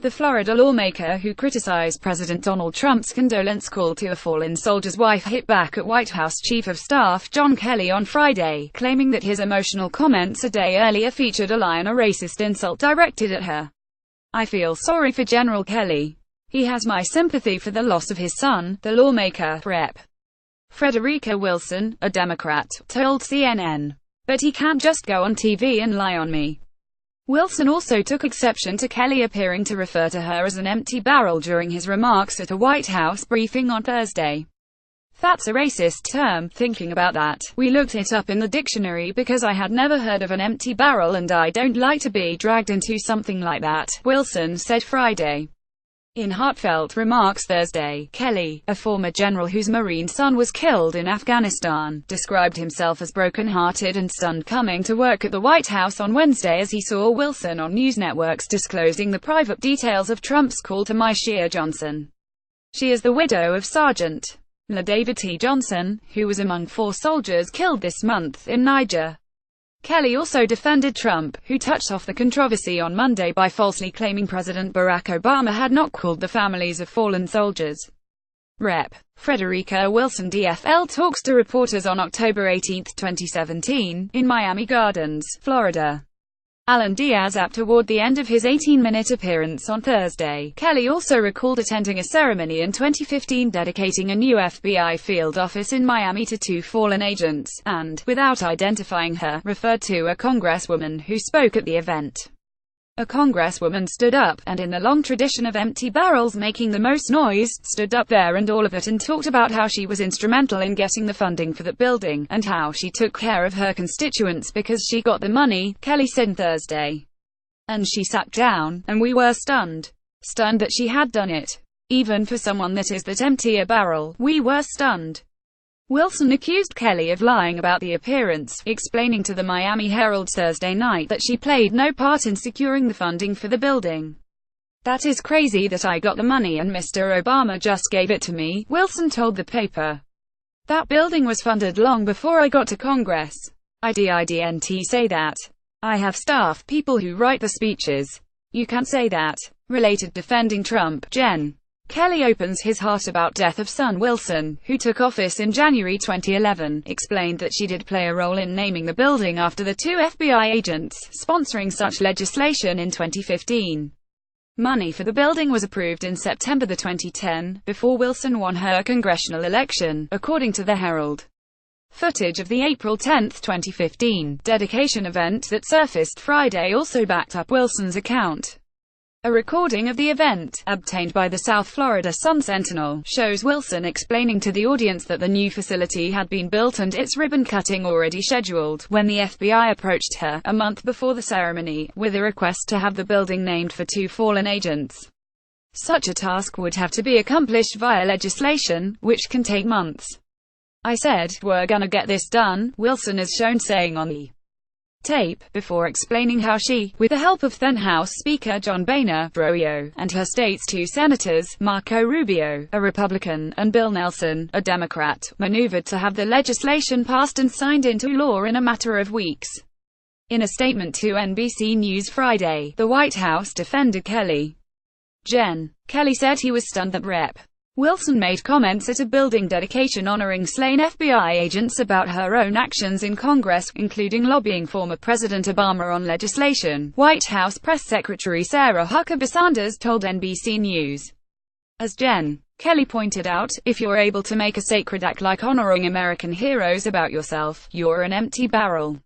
The Florida lawmaker who criticized President Donald Trump's condolence call to a fallen soldier's wife hit back at White House Chief of Staff John Kelly on Friday, claiming that his emotional comments a day earlier featured a lie and a racist insult directed at her. "I feel sorry for General Kelly. He has my sympathy for the loss of his son," the lawmaker, Rep. Frederica Wilson, a Democrat, told CNN. "But he can't just go on TV and lie on me." Wilson also took exception to Kelly appearing to refer to her as an empty barrel during his remarks at a White House briefing on Thursday. "That's a racist term. Thinking about that, we looked it up in the dictionary because I had never heard of an empty barrel and I don't like to be dragged into something like that," Wilson said Friday. In heartfelt remarks Thursday, Kelly, a former general whose Marine son was killed in Afghanistan, described himself as broken-hearted and stunned coming to work at the White House on Wednesday as he saw Wilson on news networks disclosing the private details of Trump's call to Myshia Johnson. She is the widow of Sergeant LaDavid T. Johnson, who was among 4 soldiers killed this month in Niger. Kelly also defended Trump, who touched off the controversy on Monday by falsely claiming President Barack Obama had not called the families of fallen soldiers. Rep. Frederica Wilson DFL talks to reporters on October 18, 2017, in Miami Gardens, Florida. Alan Diaz apped toward the end of his 18-minute appearance on Thursday. Kelly also recalled attending a ceremony in 2015 dedicating a new FBI field office in Miami to 2 fallen agents, and, without identifying her, referred to a congresswoman who spoke at the event. A congresswoman stood up, and in the long tradition of empty barrels making the most noise, stood up there and all of it and talked about how she was instrumental in getting the funding for that building, and how she took care of her constituents because she got the money, Kelly said Thursday. And she sat down, and we were stunned. Stunned that she had done it. Even for someone that is that empty a barrel, we were stunned. Wilson accused Kelly of lying about the appearance, explaining to the Miami Herald Thursday night that she played no part in securing the funding for the building. "That is crazy that I got the money and Mr. Obama just gave it to me," Wilson told the paper. "That building was funded long before I got to Congress. I didn't say that. I have staff people who write the speeches. You can't say that." Related defending Trump, Jen. Kelly opens his heart about death of son Wilson, who took office in January 2011, explained that she did play a role in naming the building after the 2 FBI agents, sponsoring such legislation in 2015. Money for the building was approved in September 2010, before Wilson won her congressional election, according to the Herald. Footage of the April 10, 2015, dedication event that surfaced Friday also backed up Wilson's account. A recording of the event, obtained by the South Florida Sun-Sentinel, shows Wilson explaining to the audience that the new facility had been built and its ribbon-cutting already scheduled, when the FBI approached her, a month before the ceremony, with a request to have the building named for 2 fallen agents. Such a task would have to be accomplished via legislation, which can take months. "I said, we're gonna get this done," Wilson is shown saying on the tape, before explaining how she, with the help of then House Speaker John Boehner, and her state's 2 senators, Marco Rubio, a Republican, and Bill Nelson, a Democrat, maneuvered to have the legislation passed and signed into law in a matter of weeks. In a statement to NBC News Friday, the White House defended Kelly. Jen. Kelly said he was stunned that Rep. Wilson made comments at a building dedication honoring slain FBI agents about her own actions in Congress, including lobbying former President Obama on legislation, White House Press Secretary Sarah Huckabee Sanders told NBC News. As Jen. Kelly pointed out, if you're able to make a sacred act like honoring American heroes about yourself, you're an empty barrel.